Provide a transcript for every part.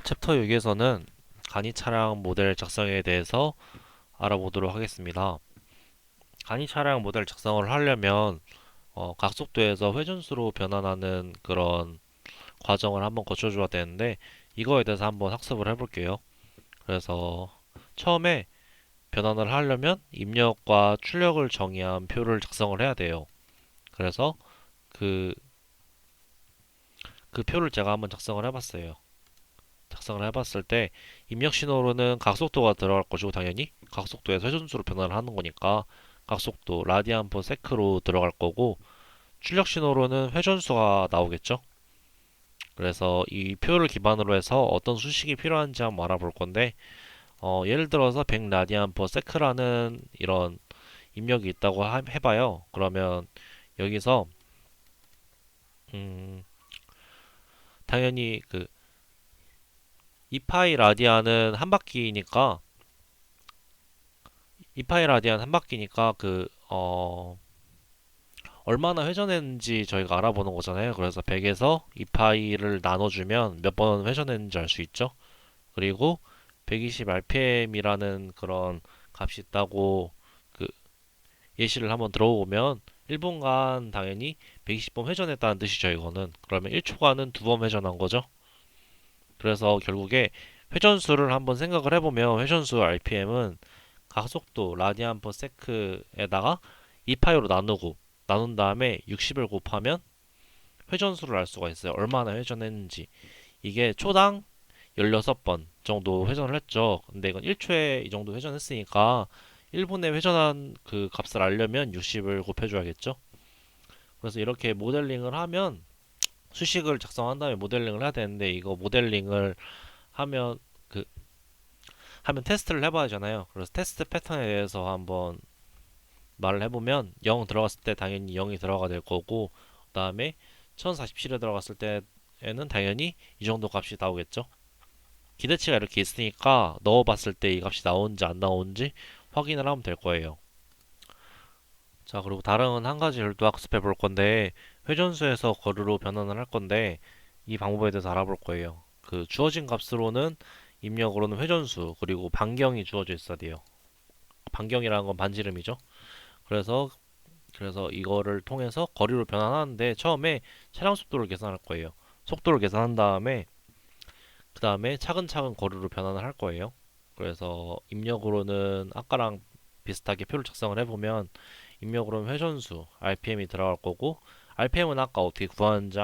챕터 6에서는 간이 차량 모델 작성에 대해서 알아보도록 하겠습니다. 간이 차량 모델 작성을 하려면 각속도에서 회전수로 변환하는 그런 과정을 한번 거쳐줘야 되는데 이거에 대해서 한번 학습을 해볼게요. 그래서 처음에 변환을 하려면 입력과 출력을 정의한 표를 작성을 해야 돼요. 그래서 그, 그 표를 제가 한번 작성을 해봤을 때 입력 신호로는 각속도가 들어갈 것이고 당연히 각속도에서 회전수로 변환을 하는 거니까 각속도 라디안 퍼 세크로 들어갈 거고 출력 신호로는 회전수가 나오겠죠. 그래서 이 표를 기반으로 해서 어떤 수식이 필요한지 한번 알아볼 건데 예를 들어서 100 라디안 퍼 세크라는 이런 입력이 있다고 해봐요. 그러면 여기서 음, 당연히 그 2파이 라디안은 한 바퀴니까 2파이 라디안 한 바퀴니까 얼마나 회전했는지 저희가 알아보는 거잖아요. 그래서 100에서 2파이를 나눠주면 몇 번 회전했는지 알 수 있죠. 그리고 120 rpm이라는 그런 값이 있다고 그 예시를 한번 들어보면 1분간 당연히 120번 회전했다는 뜻이죠. 이거는 그러면 1초간은 2번 회전한 거죠. 그래서 결국에 회전수를 한번 생각을 해보면 회전수 rpm은 가속도 라디안 퍼 세크에다가 2파이로 나눈 다음에 60을 곱하면 회전수를 알 수가 있어요. 얼마나 회전했는지. 이게 초당 16번 정도 회전을 했죠. 근데 이건 1초에 이 정도 회전했으니까 1분에 회전한 그 값을 알려면 60을 곱해줘야겠죠. 그래서 이렇게 모델링을 하면 수식을 작성한 다음에 모델링을 해야 되는데 이거 모델링을 하면 그 하면 테스트를 해봐야 하잖아요. 그래서 테스트 패턴에 대해서 한번 말을 해보면 0 들어갔을 때 당연히 0이 들어가 될 거고 그 다음에 1047에 들어갔을 때에는 당연히 이 정도 값이 나오겠죠. 기대치가 이렇게 있으니까 넣어봤을 때 이 값이 나오는지 안 나오는지 확인을 하면 될 거예요. 자, 그리고 다른 한 가지를 또 학습해 볼 건데 회전수에서 거리로 변환을 할 건데 이 방법에 대해서 알아볼 거예요. 그 주어진 값으로는 입력으로는 회전수 그리고 반경이 주어져 있어야 돼요. 반경이라는 건 반지름이죠. 그래서 이거를 통해서 거리로 변환하는데 처음에 차량 속도를 계산할 거예요. 속도를 계산한 다음에 그 다음에 차근차근 거리로 변환을 할 거예요. 그래서 입력으로는 아까랑 비슷하게 표를 작성을 해보면 입력으로는 회전수 RPM이 들어갈 거고 RPM은 아까 어떻게 구하는지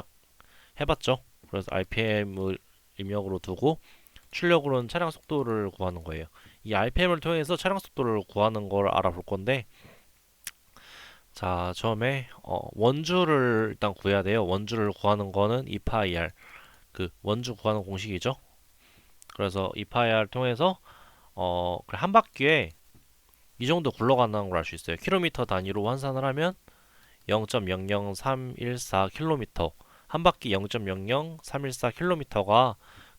해봤죠. 그래서 RPM을 입력으로 두고 출력으로는 차량 속도를 구하는 거예요. 이 RPM을 통해서 차량 속도를 구하는 걸 알아볼 건데 자, 처음에 원주를 일단 구해야 돼요. 원주를 구하는 거는 2파이R 그 원주 구하는 공식이죠. 그래서 2파이R 통해서 한 바퀴에 이 정도 굴러간다는 걸 알 수 있어요. 킬로미터 단위로 환산을 하면 0.00314 킬로미터 한 바퀴 0.00314 킬로미터가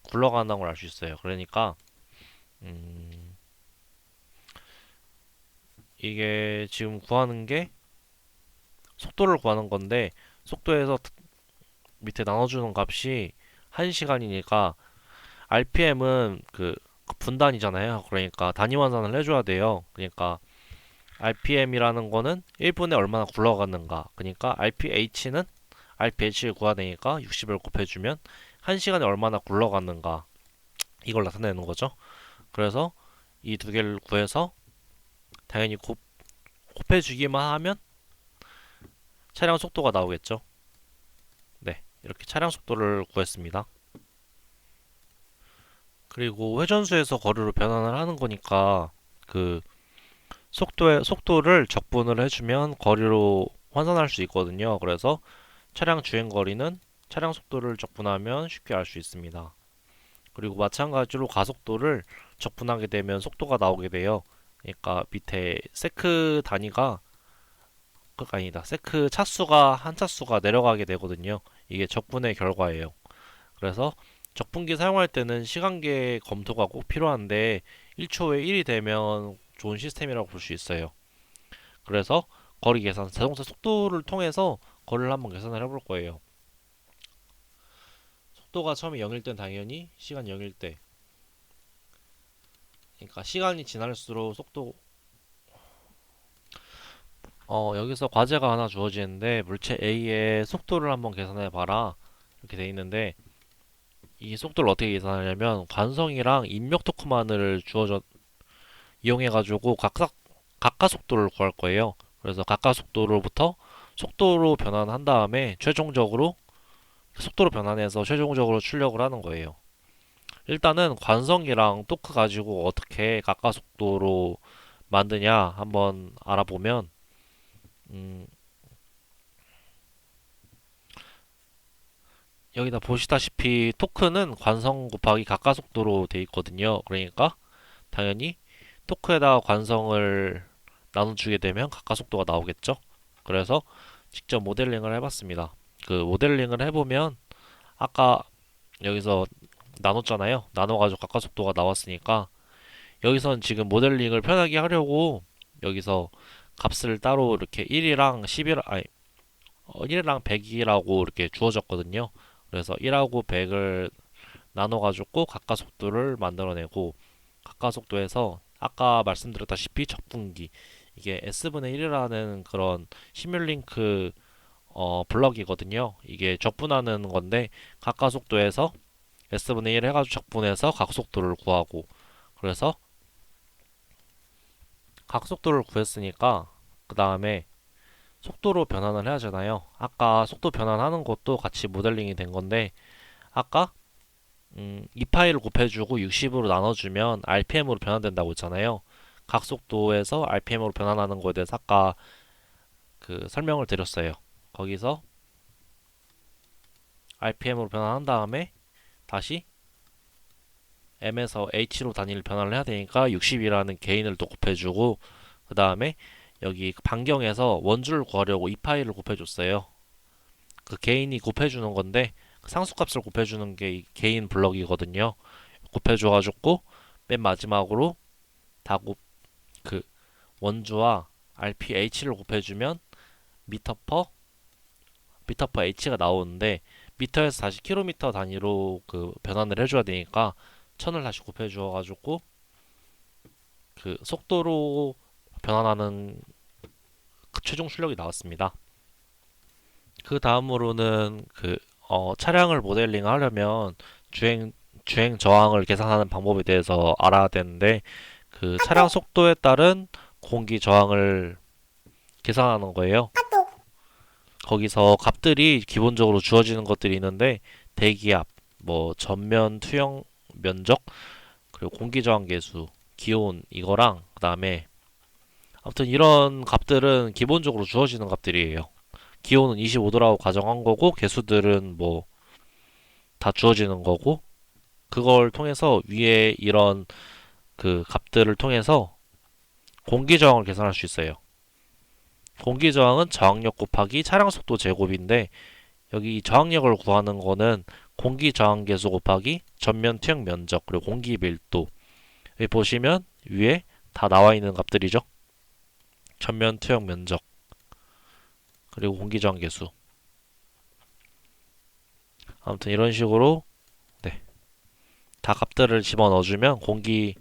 굴러간다는 걸 알 수 있어요. 그러니까 음, 이게 지금 구하는 게 속도를 구하는 건데 속도에서 밑에 나눠주는 값이 1시간이니까 RPM은 그 분단이잖아요. 그러니까 단위 환산을 해줘야 돼요. 그러니까 RPM이라는 거는 1분에 얼마나 굴러가는가. 그러니까 RPH를 구해야 되니까 60을 곱해주면 1시간에 얼마나 굴러가는가. 이걸 나타내는 거죠. 그래서 이 두 개를 구해서 당연히 곱해주기만 하면 차량 속도가 나오겠죠. 네, 이렇게 차량 속도를 구했습니다. 그리고 회전수에서 거리로 변환을 하는 거니까 그 속도를 적분을 해주면 거리로 환산할 수 있거든요. 그래서 차량 주행 거리는 차량 속도를 적분하면 쉽게 알 수 있습니다. 그리고 마찬가지로 가속도를 적분하게 되면 속도가 나오게 돼요. 그러니까 밑에 세크 단위가 아니다. 세크 차수가 한 차수가 내려가게 되거든요. 이게 적분의 결과예요. 그래서 적분기 사용할 때는 시간계 검토가 꼭 필요한데 1초에 1이 되면 좋은 시스템이라고 볼 수 있어요. 그래서 거리 계산, 자동차 속도를 통해서 거리를 한번 계산을 해볼 거예요. 속도가 처음에 0일 땐 당연히 시간 0일 때, 그러니까 시간이 지날수록 속도, 여기서 과제가 하나 주어지는데 물체 A의 속도를 한번 계산해 봐라 이렇게 돼 있는데, 이 속도를 어떻게 계산하냐면 관성이랑 입력 토크만을 주어져 이용해 가지고 각각 속도를 구할 거예요. 그래서 각각 속도로부터 속도로 변환한 다음에 최종적으로 속도로 변환해서 최종적으로 출력을 하는 거예요. 일단은 관성이랑 토크 가지고 어떻게 각각 속도로 만드냐 한번 알아보면, 음, 여기다 보시다시피 토크는 관성 곱하기 각가속도로 돼 있거든요. 그러니까 당연히 토크에다가 관성을 나눠주게 되면 각가속도가 나오겠죠. 그래서 직접 모델링을 해봤습니다. 그 모델링을 해보면 아까 여기서 나눴잖아요. 나눠가지고 각가속도가 나왔으니까 여기선 지금 모델링을 편하게 하려고 여기서 값을 따로 이렇게 1이랑 10이랑 아니 1이랑 100이라고 이렇게 주어졌거든요. 그래서 1하고 100을 나눠가지고 각가속도를 만들어내고, 각가속도에서 아까 말씀드렸다시피 적분기, 이게 S분의 1이라는 그런 시뮬링크 블럭이거든요. 이게 적분하는 건데 각가속도에서 S분의 1 해가지고 적분해서 각속도를 구하고, 그래서 각속도를 구했으니까 그 다음에 속도로 변환을 해야 하잖아요. 아까 속도 변환하는 것도 같이 모델링이 된 건데, 아까 이 파일을 곱해주고 60으로 나눠주면 RPM으로 변환된다고 했잖아요. 각속도에서 RPM으로 변환하는 거에 대해서 아까 그 설명을 드렸어요. 거기서 RPM으로 변환한 다음에 다시 M에서 H로 단위를 변환을 해야 되니까 60이라는 개인을 또 곱해주고, 그 다음에 여기 반경에서 원주를 구하려고 이 파일을 곱해줬어요. 그 개인이 곱해주는 건데 그 상수값을 곱해주는 게 이 개인 블럭이거든요. 곱해줘가지고 맨 마지막으로 그 원주와 RPH를 곱해주면 미터 퍼 H가 나오는데, 미터에서 다시 킬로미터 단위로 그 변환을 해줘야 되니까 1000을 다시 곱해주어가지고 그 속도로 변환하는 그 최종 출력이 나왔습니다. 그 다음으로는 차량을 모델링 하려면 주행 저항을 계산하는 방법에 대해서 알아야 되는데, 그 차량 속도에 따른 공기 저항을 계산하는 거예요. 거기서 값들이 기본적으로 주어지는 것들이 있는데, 대기압, 뭐 전면 투영 면적, 그리고 공기 저항 계수, 기온 이거랑 그다음에 아무튼 이런 값들은 기본적으로 주어지는 값들이에요. 기온은 25도라고 가정한 거고 개수들은 뭐 다 주어지는 거고, 그걸 통해서 위에 이런 그 값들을 통해서 공기 저항을 계산할 수 있어요. 공기 저항은 저항력 곱하기 차량 속도 제곱인데, 여기 저항력을 구하는 거는 공기 저항 계수 곱하기 전면 투영 면적 그리고 공기 밀도. 여기 보시면 위에 다 나와 있는 값들이죠. 전면 투영 면적 그리고 공기 저항 계수. 아무튼 이런 식으로 네, 다 값들을 집어넣어주면 공기